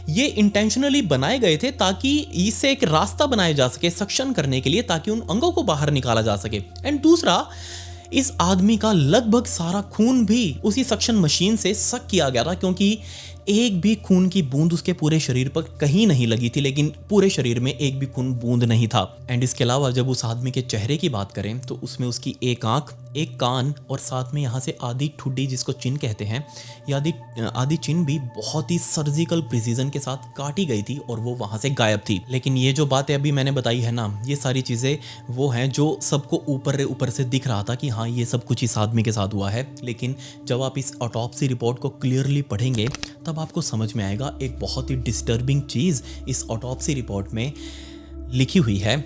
ये इंटेंशनली बनाए गए थे ताकि इससे एक रास्ता बनाया जा सके सक्शन करने के लिए, ताकि उन अंगों को बाहर निकाला जा सके। एंड दूसरा, इस आदमी का लगभग सारा खून भी उसी सक्शन मशीन से सक किया गया था, क्योंकि एक भी खून की बूंद उसके पूरे शरीर पर कहीं नहीं लगी थी, लेकिन पूरे शरीर में एक भी खून बूंद नहीं था। एंड इसके अलावा जब उस आदमी के चेहरे की बात करें तो उसमें उसकी एक आंख, एक कान और साथ में यहाँ से आधी ठुड्डी जिसको चिन कहते हैं, ये आधी चिन भी बहुत ही सर्जिकल प्रिसीजन के साथ काटी गई थी और वो वहाँ से गायब थी। लेकिन ये जो बातें अभी मैंने बताई है ना, ये सारी चीज़ें वो हैं जो सबको ऊपर से दिख रहा था कि हाँ ये सब कुछ इस आदमी के साथ हुआ है। लेकिन जब आप इस ऑटोप्सी रिपोर्ट को क्लियरली पढ़ेंगे तब आपको समझ में आएगा एक बहुत ही डिस्टर्बिंग चीज़ इस ऑटोप्सी रिपोर्ट में लिखी हुई है।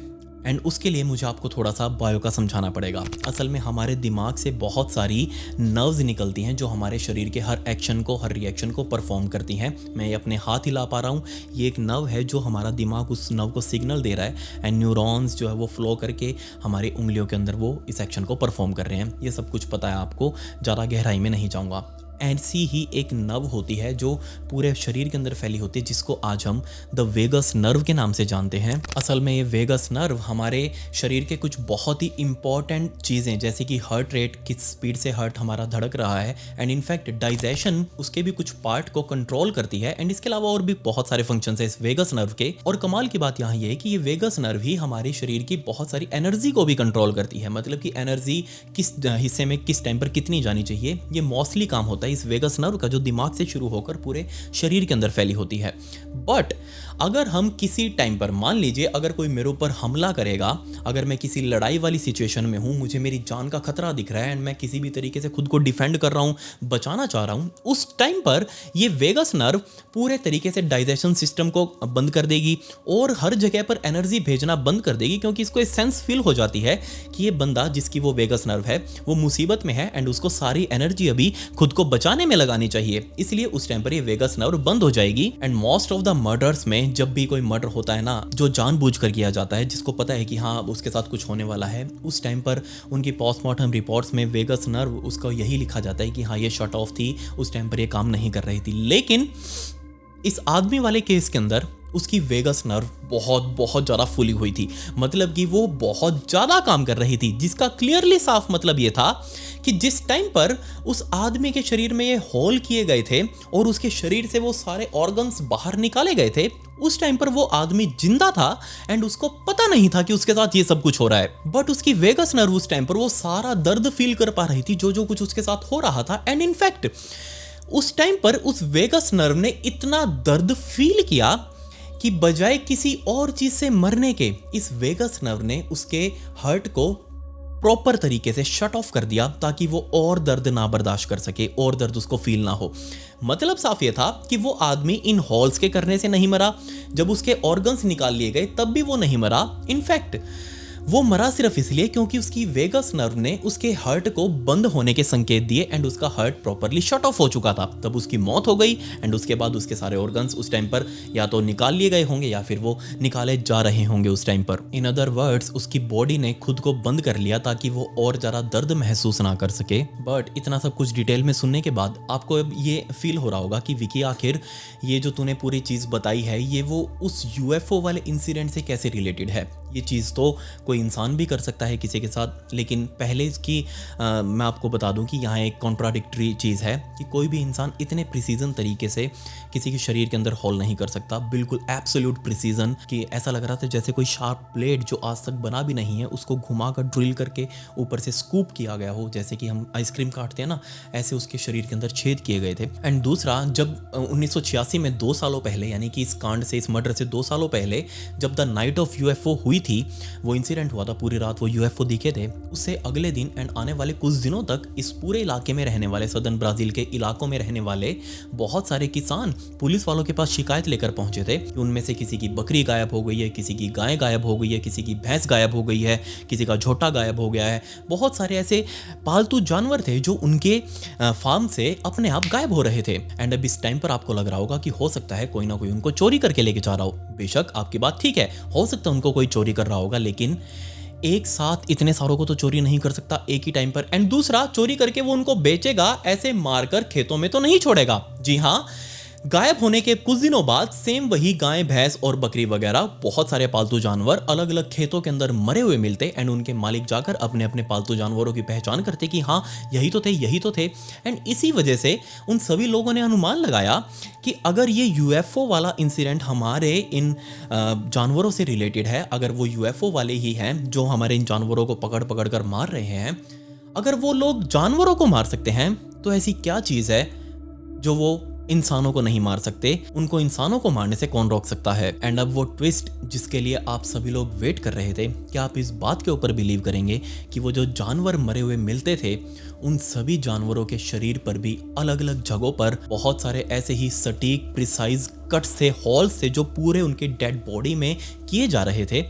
एंड उसके लिए मुझे आपको थोड़ा सा बायो का समझाना पड़ेगा। असल में हमारे दिमाग से बहुत सारी नर्व्स निकलती हैं जो हमारे शरीर के हर एक्शन को, हर रिएक्शन को परफॉर्म करती हैं। मैं ये अपने हाथ हिला पा रहा हूँ, ये एक नर्व है जो हमारा दिमाग उस नर्व को सिग्नल दे रहा है एंड न्यूरॉन्स जो है वो फ्लो करके हमारी उंगलियों के अंदर वो इस एक्शन को परफॉर्म कर रहे हैं। ये सब कुछ पता है आपको, ज़्यादा गहराई में नहीं जाऊँगा। ऐसी ही एक नर्व होती है जो पूरे शरीर के अंदर फैली होती है, जिसको आज हम द वेगस नर्व के नाम से जानते हैं। असल में ये वेगस नर्व हमारे शरीर के कुछ बहुत ही इंपॉर्टेंट चीज़ें, जैसे कि हार्ट रेट, किस स्पीड से हार्ट हमारा धड़क रहा है, एंड इनफैक्ट डाइजेशन, उसके भी कुछ पार्ट को कंट्रोल करती है। एंड इसके अलावा और भी बहुत सारे फंक्शन है इस वेगस नर्व के। और कमाल की बात यहाँ ये है कि ये वेगस नर्व ही हमारे शरीर की बहुत सारी एनर्जी को भी कंट्रोल करती है। मतलब कि एनर्जी किस हिस्से में किस टाइम पर कितनी जानी चाहिए, ये मोस्टली काम होता है इस वेगस नर्व का, जो दिमाग से शुरू होकर पूरे शरीर के अंदर फैली होती है। बट अगर हम किसी टाइम पर, मान लीजिए अगर कोई मेरे ऊपर हमला करेगा, अगर मैं किसी लड़ाई वाली सिचुएशन में हूं, मुझे मेरी जान का खतरा दिख रहा है एंड मैं किसी भी तरीके से खुद को डिफेंड कर रहा हूं, बचाना चाह रहा हूं, उस टाइम पर ये वेगस नर्व पूरे तरीके से डाइजेशन सिस्टम को बंद कर देगी और हर जगह पर एनर्जी भेजना बंद कर देगी, क्योंकि इसको सेंस फील हो जाती है कि ये बंदा जिसकी वो वेगस नर्व है वो मुसीबत में है एंड उसको सारी एनर्जी अभी खुद को बचाने में लगानी चाहिए। इसलिए उस टाइम पर ये वेगस नर्व बंद हो जाएगी। And most of the murders में जब भी कोई मर्डर होता है ना, जो जानबूझकर किया जाता है, जिसको पता है कि हाँ उसके साथ कुछ होने वाला है, उस टाइम पर उनकी पोस्टमार्टम रिपोर्ट्स में वेगस नर्व उसका यही लिखा जाता है कि हाँ ये शट ऑफ थी, उस टाइम पर ये काम नहीं कर रही थी। लेकिन इस आदमी वाले केस के अंदर उसकी वेगस नर्व बहुत बहुत ज़्यादा फूली हुई थी। मतलब कि वो बहुत ज़्यादा काम कर रही थी, जिसका क्लियरली साफ मतलब ये था कि जिस टाइम पर उस आदमी के शरीर में ये होल किए गए थे और उसके शरीर से वो सारे ऑर्गन्स बाहर निकाले गए थे, उस टाइम पर वो आदमी जिंदा था एंड उसको पता नहीं था कि उसके साथ ये सब कुछ हो रहा है। बट उसकी वेगस नर्व उस टाइम पर वो सारा दर्द फील कर पा रही थी जो कुछ उसके साथ हो रहा था। एंड इनफैक्ट उस टाइम पर उस वेगस नर्व ने इतना दर्द फील किया कि बजाय किसी और चीज से मरने के, इस वेगस नर्व ने उसके हर्ट को प्रॉपर तरीके से शट ऑफ कर दिया ताकि वो और दर्द ना बर्दाश्त कर सके और दर्द उसको फील ना हो। मतलब साफ ये था कि वो आदमी इन हॉल्स के करने से नहीं मरा, जब उसके ऑर्गन्स निकाल लिए गए तब भी वो नहीं मरा। इनफैक्ट वो मरा सिर्फ इसलिए क्योंकि उसकी वेगस नर्व ने उसके हार्ट को बंद होने के संकेत दिए एंड उसका हार्ट प्रॉपरली शट ऑफ हो चुका था। तब उसकी मौत हो गई एंड उसके बाद उसके सारे ऑर्गन्स उस टाइम पर या तो निकाल लिए गए होंगे या फिर वो निकाले जा रहे होंगे उस टाइम पर। इन अदर वर्ड्स उसकी बॉडी ने खुद को बंद कर लिया ताकि वो और ज़्यादा दर्द महसूस ना कर सके। बट इतना सब कुछ डिटेल में सुनने के बाद आपको अब ये फील हो रहा होगा कि विकी आखिर ये जो तूने पूरी चीज़ बताई है ये वो उस यूएफओ वाले इंसिडेंट से कैसे रिलेटेड है। ये चीज़ तो कोई इंसान भी कर सकता है किसी के साथ, लेकिन पहले इसकी मैं आपको बता दूं कि यहाँ एक कॉन्ट्राडिक्टरी चीज़ है कि कोई भी इंसान इतने प्रिसीजन तरीके से किसी के शरीर के अंदर होल नहीं कर सकता। बिल्कुल एब्सोल्यूट प्रिसीजन कि ऐसा लग रहा था जैसे कोई शार्प ब्लेड जो आज तक बना भी नहीं है उसको घुमा कर ड्रिल करके ऊपर से स्कूप किया गया हो, जैसे कि हम आइसक्रीम काटते हैं ना, ऐसे उसके शरीर के अंदर छेद किए गए थे। एंड दूसरा, जब 1986 में 2 सालों पहले, यानी कि इस कांड से, इस मर्डर से 2 सालों पहले जब द नाइट ऑफ यूएफओ हुई थी, वो इंसिडेंट हुआ था, पूरी रात वो यूएफओ दिखे थे, उससे अगले दिन एंड आने वाले कुछ दिनों तक इस पूरे इलाके में रहने वाले, सदर्न ब्राजील के इलाकों में रहने वाले बहुत सारे किसान पुलिस वालों के पास शिकायत लेकर पहुंचे थे कि उनमें से किसी की बकरी गायब हो गई है, किसी की गाय गायब हो गई है, किसी की भैंस गायब हो गई है, किसी का झोटा गायब हो गया है। बहुत सारे ऐसे पालतू जानवर थे जो उनके फार्म से अपने आप गायब हो रहे थे। एंड अब इस टाइम पर आपको लग रहा होगा कि हो सकता है कोई ना कोई उनको चोरी करके लेके जा रहा हो। बेशक आपकी बात ठीक है, हो सकता है उनको कोई चोरी कर रहा होगा, लेकिन एक साथ इतने सारों को तो चोरी नहीं कर सकता एक ही टाइम पर। एंड दूसरा, चोरी करके वो उनको बेचेगा, ऐसे मारकर खेतों में तो नहीं छोड़ेगा। जी हाँ, गायब होने के कुछ दिनों बाद सेम वही गाय, भैंस और बकरी वगैरह बहुत सारे पालतू जानवर अलग अलग खेतों के अंदर मरे हुए मिलते एंड उनके मालिक जाकर अपने अपने पालतू जानवरों की पहचान करते कि हाँ यही तो थे, यही तो थे। एंड इसी वजह से उन सभी लोगों ने अनुमान लगाया कि अगर ये यूएफओ वाला इंसिडेंट हमारे इन जानवरों से रिलेटेड है, अगर वो यूएफओ वाले ही हैं जो हमारे इन जानवरों को पकड़ पकड़ कर मार रहे हैं, अगर वो लोग जानवरों को मार सकते हैं तो ऐसी क्या चीज़ है जो वो इंसानों को नहीं मार सकते। उनको इंसानों को मारने से कौन रोक सकता है। एंड अब वो ट्विस्ट जिसके लिए आप सभी लोग वेट कर रहे थे, क्या आप इस बात के ऊपर बिलीव करेंगे कि वो जो जानवर मरे हुए मिलते थे, उन सभी जानवरों के शरीर पर भी अलग अलग जगहों पर बहुत सारे ऐसे ही सटीक प्रिसाइज कट्स थे, होल्स थे जो पूरे उनके डेड बॉडी में किए जा रहे थे।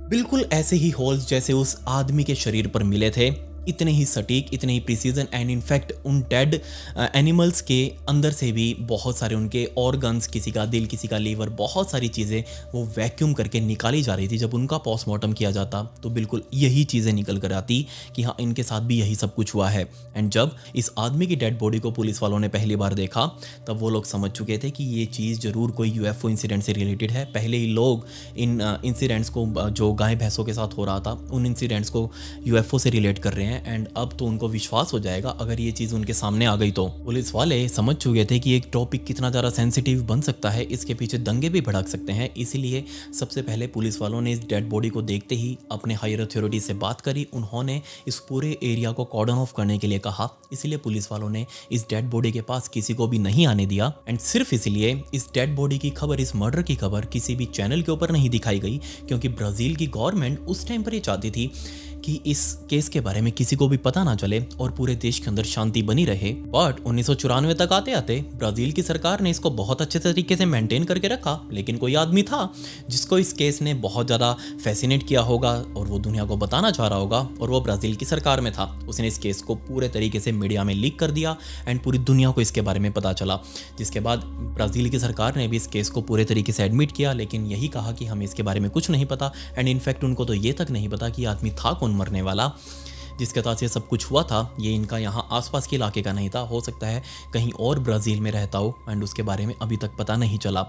बिल्कुल ऐसे ही होल्स जैसे उस आदमी के शरीर पर मिले थे, इतने ही सटीक, इतने ही प्रिसीजन। एंड इनफैक्ट उन डेड एनिमल्स के अंदर से भी बहुत सारे उनके ऑर्गन्स, किसी का दिल, किसी का लीवर, बहुत सारी चीज़ें वो वैक्यूम करके निकाली जा रही थी। जब उनका पोस्टमार्टम किया जाता तो बिल्कुल यही चीज़ें निकल कर आती कि हाँ इनके साथ भी यही सब कुछ हुआ है। एंड जब इस आदमी की डेड बॉडी को पुलिस वालों ने पहली बार देखा तब वो लोग समझ चुके थे कि ये चीज़ ज़रूर कोई यूएफओ इंसिडेंट से रिलेटेड है। पहले ही लोग इन इंसिडेंट्स को, जो गाय भैंसों के साथ हो रहा था, उन इंसिडेंट्स को यूएफओ से रिलेट कर रहे हैं। एंड अब तो उनको विश्वास हो जाएगा अगर ये चीज़ उनके सामने आ गई तो। पुलिस वाले समझ चुके थे कि एक टॉपिक कितना ज़्यादा सेंसिटिव बन सकता है, इसके पीछे दंगे भी भड़क सकते हैं। इसीलिए सबसे पहले पुलिस वालों ने इस डेड बॉडी को देखते ही अपने हायर अथॉरिटी से बात करी। उन्होंने इस पूरे एरिया को कॉर्डन ऑफ करने के लिए कहा। इसीलिए पुलिस वालों ने इस डेड बॉडी के पास किसी को भी नहीं आने दिया। एंड सिर्फ इसलिए इस डेड बॉडी की खबर, इस मर्डर की खबर किसी भी चैनल के ऊपर नहीं दिखाई गई, क्योंकि ब्राज़ील की गवर्नमेंट उस टाइम पर ये चाहती थी कि इस केस के बारे में किसी को भी पता ना चले और पूरे देश के अंदर शांति बनी रहे। बट 1994 तक आते आते ब्राजील की सरकार ने इसको बहुत अच्छे तरीके से मेंटेन करके रखा। लेकिन कोई आदमी था जिसको इस केस ने बहुत ज़्यादा फैसिनेट किया होगा और वो दुनिया को बताना चाह रहा होगा, और वो ब्राज़ील की सरकार में था। उसने इस केस को पूरे तरीके से मीडिया में लीक कर दिया एंड पूरी दुनिया को इसके बारे में पता चला, जिसके बाद ब्राज़ील की सरकार ने भी इस केस को पूरे तरीके से एडमिट किया, लेकिन यही कहा कि हमें इसके बारे में कुछ नहीं पता। एंड इनफैक्ट उनको तो ये तक नहीं पता कि आदमी था कौन मरने वाला, जिसके साथ ये सब कुछ हुआ था। ये इनका यहाँ आसपास के इलाके का नहीं था, हो सकता है कहीं और ब्राज़ील में रहता हो एंड उसके बारे में अभी तक पता नहीं चला।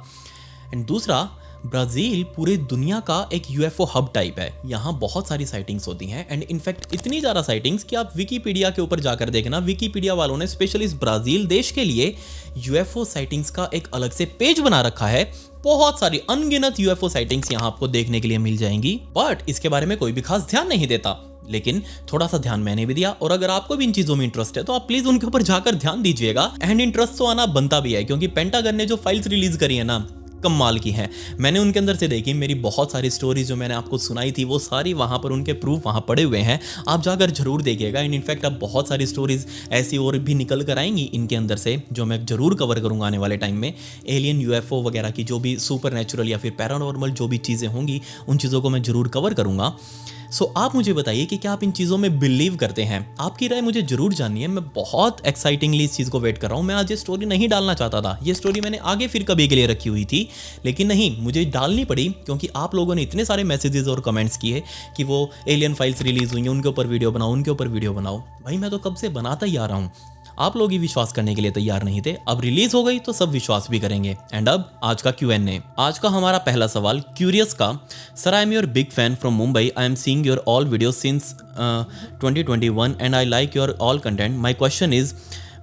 एंड दूसरा, ब्राज़ील पूरे दुनिया का एक यूएफओ हब टाइप है। यहाँ बहुत सारी साइटिंग्स होती हैं एंड इनफैक्ट इतनी ज़्यादा साइटिंग्स कि आप विकीपीडिया के ऊपर जाकर देखना, विकीपीडिया वालों ने स्पेशली इस ब्राज़ील देश के लिए यूएफओ साइटिंग्स का एक अलग से पेज बना रखा है। बहुत सारी अनगिनत यूएफओ साइटिंग्स यहाँ आपको देखने के लिए मिल जाएंगी, बट इसके बारे में कोई भी खास ध्यान नहीं देता। लेकिन थोड़ा सा ध्यान मैंने भी दिया, और अगर आपको भी इन चीजों में इंटरेस्ट है तो आप प्लीज उनके ऊपर जाकर ध्यान दीजिएगा। एंड इंटरेस्ट तो आना बनता भी है, क्योंकि पेंटागन ने जो फाइल्स रिलीज करी है ना, कमाल की है। मैंने उनके अंदर से देखी, मेरी बहुत सारी स्टोरीज जो मैंने आपको सुनाई थी वो सारी वहाँ पर उनके प्रूफ वहाँ पड़े हुए हैं, आप जाकर जरूर देखिएगा। एंड इनफैक्ट अब बहुत सारी स्टोरीज ऐसी और भी निकल कर आएंगी इनके अंदर से, जो मैं जरूर कवर करूँगा आने वाले टाइम में। एलियन, यूएफओ वगैरह की जो भी सुपर नेचुरल या फिर पैरानॉर्मल जो भी चीज़ें होंगी, उन चीज़ों को मैं जरूर कवर करूँगा। सो आप मुझे बताइए कि क्या आप इन चीज़ों में बिलीव करते हैं? आपकी राय मुझे जरूर जाननी है। मैं बहुत एक्साइटिंगली इस चीज़ को वेट कर रहा हूँ। मैं आज ये स्टोरी नहीं डालना चाहता था, ये स्टोरी मैंने आगे फिर कभी के लिए रखी हुई थी, लेकिन नहीं, मुझे डालनी पड़ी क्योंकि आप लोगों ने इतने सारे मैसेजेस और कमेंट्स किए कि वो एलियन फाइल्स रिलीज हुई हैं, उनके ऊपर वीडियो बनाओ, उनके ऊपर वीडियो बनाओ। भाई मैं तो कब से बनाता ही आ रहा हूँ, आप लोग ही विश्वास करने के लिए तैयार नहीं थे। अब रिलीज हो गई तो सब विश्वास भी करेंगे। एंड अब आज का Q&A। आज का हमारा पहला सवाल क्यूरियस का। Sir, I am your big fan from Mumbai. I am seeing your all video since 2021 and I like your all content. My question is,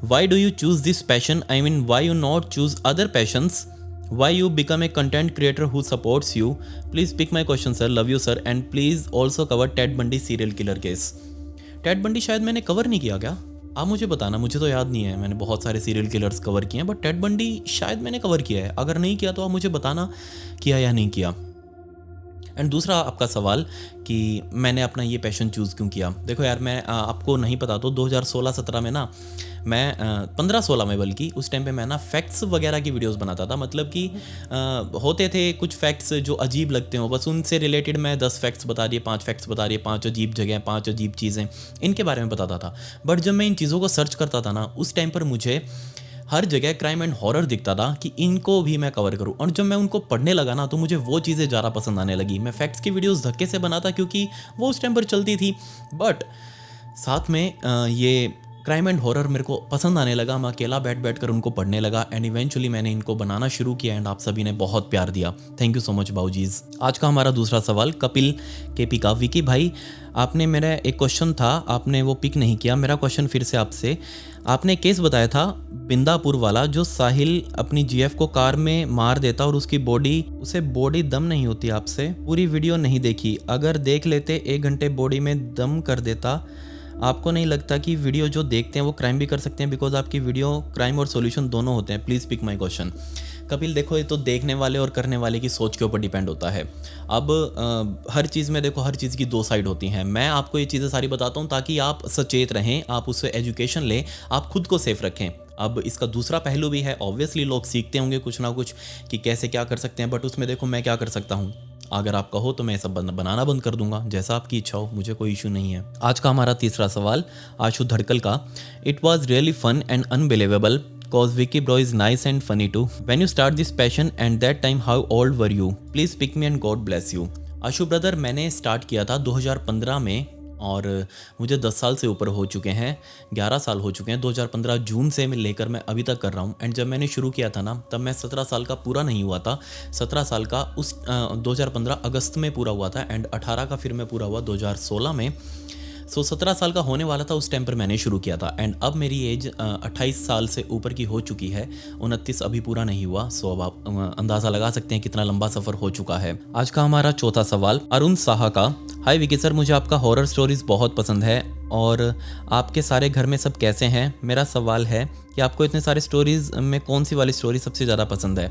why do you choose this passion? I mean, why you not choose other patience? Why you become a content creator who supports you? Please pick my question, sir. Love you, sir. And please also cover Ted Bundy serial killer case. Ted Bundy शायद मैंने cover नहीं किया क्या? आप मुझे बताना, मुझे तो याद नहीं है। मैंने बहुत सारे सीरियल किलर्स कवर किए हैं, बट टेड बंडी शायद मैंने कवर किया है। अगर नहीं किया तो आप मुझे बताना किया या नहीं किया। एंड दूसरा आपका सवाल कि मैंने अपना ये पैशन चूज़ क्यों किया। देखो यार, मैं आपको नहीं पता तो 2016-17 में ना, मैं 15-16 में, बल्कि उस टाइम पे मैं ना फैक्ट्स वगैरह की वीडियोस बनाता था। मतलब कि होते थे कुछ फैक्ट्स जो अजीब लगते हो, बस उनसे रिलेटेड मैं 10 फैक्ट्स बता दिए, 5 फैक्ट्स बता दिए, 5 अजीब जगह, 5 अजीब चीज़ें, इनके बारे में बताता था। बट जब मैं इन चीज़ों को सर्च करता था ना, उस टाइम पर मुझे हर जगह क्राइम एंड हॉरर दिखता था कि इनको भी मैं कवर करूं। और जब मैं उनको पढ़ने लगा ना, तो मुझे वो चीज़ें ज़्यादा पसंद आने लगी। मैं फैक्ट्स की वीडियोस धक्के से बनाता क्योंकि वो उस टाइम पर चलती थी, बट साथ में ये क्राइम एंड हॉरर मेरे को पसंद आने लगा। मैं अकेला बैठ कर उनको पढ़ने लगा एंड इवेंचुअली मैंने इनको बनाना शुरू किया एंड आप सभी ने बहुत प्यार दिया। थैंक यू सो मच बाऊजीज। आज का हमारा दूसरा सवाल कपिल केपी का। विकी भाई, आपने मेरा एक क्वेश्चन था, आपने वो पिक नहीं किया। मेरा क्वेश्चन फिर से आपसे, आपने केस बताया था बिंदापुर वाला, जो साहिल अपनी जीएफ को कार में मार देता और उसकी उसे बॉडी दम नहीं होती। आपसे पूरी वीडियो नहीं देखी, अगर देख लेते 1 घंटे बॉडी में दम कर देता। आपको नहीं लगता कि वीडियो जो देखते हैं वो क्राइम भी कर सकते हैं? बिकॉज आपकी वीडियो क्राइम और सॉल्यूशन दोनों होते हैं। Please pick my question. Kapil, देखो ये तो देखने वाले और करने वाले की सोच के ऊपर डिपेंड होता है। अब हर चीज़ में देखो, हर चीज़ की 2 साइड होती हैं। मैं आपको ये चीज़ें सारी बताता हूँ ताकि आप सचेत रहें, आप उससे एजुकेशन लें, आप खुद को सेफ रखें। अब इसका दूसरा पहलू भी है। ऑब्वियसली लोग सीखते होंगे कुछ ना कुछ कि कैसे क्या कर सकते हैं, बट उसमें देखो मैं क्या कर सकता हूँ। अगर आप कहो तो मैं सब बनाना बंद कर दूंगा, जैसा आपकी इच्छा हो, मुझे कोई इशू नहीं है। आज का हमारा तीसरा सवाल आशु धड़कल का। It was really fun and unbelievable cause Vicky bro is nice and funny too. When you start this passion and that time how old were you? Please pick me and God bless you. Ashu brother, मैंने start किया था 2015 में और मुझे 10 साल से ऊपर हो चुके हैं, 11 साल हो चुके हैं। 2015 जून से मैं लेकर मैं अभी तक कर रहा हूँ। एंड जब मैंने शुरू किया था ना, तब मैं 17 साल का पूरा नहीं हुआ था। 17 साल का उस 2015 अगस्त में पूरा हुआ था एंड 18 का फिर मैं पूरा हुआ 2016 में। 17 साल का होने वाला था उस टाइम पर मैंने शुरू किया था। एंड अब मेरी एज 28 साल से ऊपर की हो चुकी है, 29 अभी पूरा नहीं हुआ। सो अब आप अंदाज़ा लगा सकते हैं कितना लंबा सफ़र हो चुका है। आज का हमारा चौथा सवाल अरुण साहा का। हाय विकी सर, मुझे आपका हॉरर स्टोरीज बहुत पसंद है और आपके सारे घर में सब कैसे हैं? मेरा सवाल है कि आपको इतने सारे स्टोरीज में कौन सी वाली स्टोरी सबसे ज़्यादा पसंद है?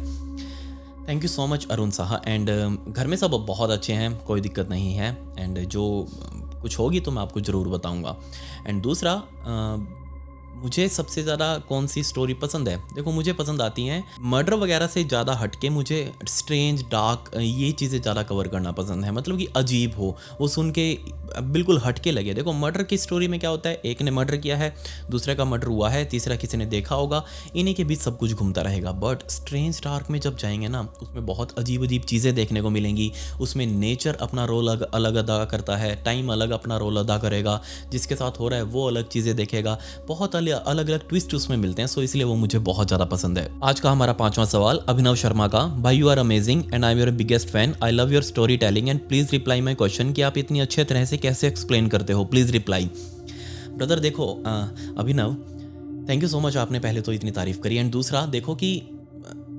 Thank you so much Arun Saha. And घर में सब बहुत अच्छे हैं, कोई दिक्कत नहीं है। एंड जो कुछ होगी तो मैं आपको ज़रूर बताऊंगा। एंड दूसरा, मुझे सबसे ज़्यादा कौन सी स्टोरी पसंद है? देखो, मुझे पसंद आती हैं मर्डर वगैरह से ज़्यादा हटके मुझे स्ट्रेंज, डार्क, ये चीज़ें ज़्यादा कवर करना पसंद है। मतलब कि अजीब हो, वो सुन के बिल्कुल हटके लगे। देखो, मर्डर की स्टोरी में क्या होता है, एक ने मर्डर किया है, दूसरे का मर्डर हुआ है, तीसरा किसी ने देखा होगा, इन्हीं के बीच सब कुछ घूमता रहेगा। बट स्ट्रेंज डार्क में जब जाएंगे ना, उसमें बहुत अजीब अजीब चीज़ें देखने को मिलेंगी। उसमें नेचर अपना रोल अलग अदा करता है, टाइम अलग अपना रोल अदा करेगा, जिसके साथ हो रहा है वो अलग चीज़ें देखेगा, बहुत अलग इसलिए अलग अलग ट्विस्ट उसमें मिलते हैं, सो इसलिए वो मुझे बहुत ज़्यादा पसंद है। आज का हमारा 5वां सवाल अभिनव शर्मा का। भाई you are amazing and I am your biggest fan, I love your story telling and please reply my question कि आप इतनी अच्छे तरह से कैसे एक्सप्लेन करते हो, प्लीज़ रिप्लाई। ब्रदर देखो अभिनव, थैंक यू सो मच, आपने पहले तो इतनी तारीफ़ करी, एंड दूसरा देखो कि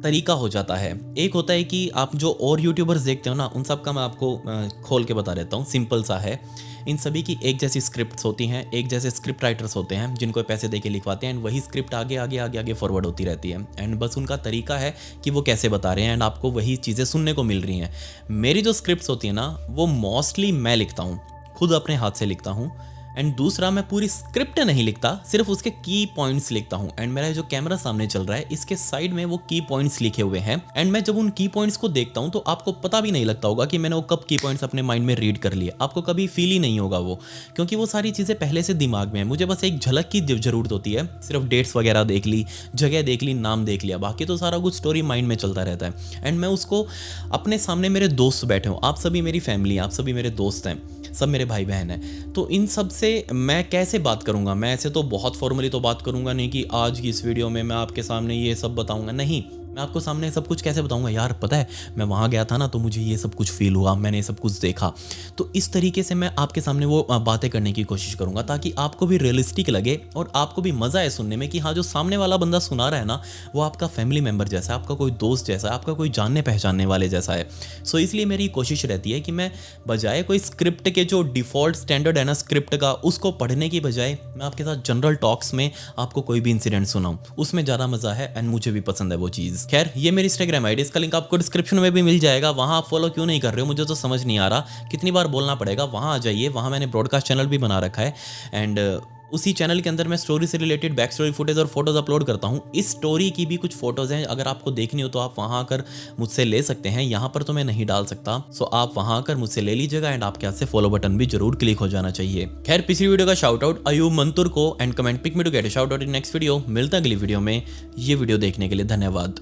तरीका हो जाता है। एक होता है कि आप जो और यूट्यूबर्स देखते हो ना, उन सब का मैं आपको खोल के बता देता हूँ, सिंपल सा है। इन सभी की एक जैसी स्क्रिप्ट्स होती हैं, एक जैसे स्क्रिप्ट राइटर्स होते हैं जिनको पैसे दे के लिखवाते हैं, एंड वही स्क्रिप्ट आगे आगे आगे आगे फॉरवर्ड होती रहती है, एंड बस उनका तरीका है कि वो कैसे बता रहे हैं, एंड आपको वही चीज़ें सुनने को मिल रही हैं। मेरी जो स्क्रिप्ट्स होती है ना, वो मोस्टली मैं लिखता हूँ, खुद अपने हाथ से लिखता हूँ। एंड दूसरा, मैं पूरी स्क्रिप्ट नहीं लिखता, सिर्फ उसके की पॉइंट्स लिखता हूँ। एंड मेरा जो कैमरा सामने चल रहा है, इसके साइड में वो की पॉइंट्स लिखे हुए हैं, एंड मैं जब उन की पॉइंट्स को देखता हूँ तो आपको पता भी नहीं लगता होगा कि मैंने वो कब की पॉइंट्स अपने माइंड में रीड कर लिए, आपको कभी फील ही नहीं होगा वो, क्योंकि वो सारी चीज़ें पहले से दिमाग में है। मुझे बस एक झलक की ज़रूरत होती है, सिर्फ डेट्स वगैरह देख ली, जगह देख ली, नाम देख लिया, बाकी तो सारा कुछ स्टोरी माइंड में चलता रहता है। एंड मैं उसको अपने सामने, मेरे दोस्त बैठे हों, आप सभी मेरी फैमिली, आप सभी मेरे दोस्त हैं, सब मेरे भाई बहन हैं, तो इन सब से मैं कैसे बात करूंगा? मैं ऐसे तो बहुत फॉर्मली तो बात करूंगा नहीं कि आज की इस वीडियो में मैं आपके सामने ये सब बताऊंगा, नहीं। मैं आपको सामने सब कुछ कैसे बताऊंगा? यार पता है, मैं वहाँ गया था ना, तो मुझे ये सब कुछ फील हुआ, मैंने ये सब कुछ देखा। तो इस तरीके से मैं आपके सामने वो बातें करने की कोशिश करूंगा, ताकि आपको भी रियलिस्टिक लगे और आपको भी मज़ा आए सुनने में कि हाँ, जो सामने वाला बंदा सुना रहा है ना, वो आपका फैमिली मेम्बर जैसा है, आपका कोई दोस्त जैसा है, आपका कोई जानने पहचानने वाले जैसा है। सो इसलिए मेरी कोशिश रहती है कि मैं बजाय कोई स्क्रिप्ट के जो डिफ़ॉल्ट स्टैंडर्ड है ना स्क्रिप्ट का, उसको पढ़ने की बजाय मैं आपके साथ जनरल टॉक्स में आपको कोई भी इंसिडेंट सुनाऊं, उसमें ज़्यादा मज़ा है, एंड मुझे भी पसंद है वो चीज़। खैर, ये मेरी इंस्टाग्राम आईडी, इसका लिंक आपको डिस्क्रिप्शन में भी मिल जाएगा। वहाँ आप फॉलो क्यों नहीं कर रहे हो, मुझे तो समझ नहीं आ रहा, कितनी बार बोलना पड़ेगा। वहाँ आ जाइए, वहाँ मैंने ब्रॉडकास्ट चैनल भी बना रखा है, एंड उसी चैनल के अंदर मैं स्टोरी से रिलेटेड बैक स्टोरी फुटेज और फोटोज अपलोड करता हूँ। इस स्टोरी की भी कुछ फोटोज हैं, अगर आपको देखनी हो तो आप वहाँ आकर मुझसे ले सकते हैं, यहाँ पर तो मैं नहीं डाल सकता। सो आप वहाँ आकर मुझसे ले लीजिएगा, एंड आपके हाथ से फॉलो बटन भी जरूर क्लिक हो जाना चाहिए। खैर, पिछली वीडियो का शाउट आउट अयूब मंतुर को, and comment pick me to get a shout out in next video. मिलता है अगली वीडियो में। ये वीडियो देखने के लिए धन्यवाद।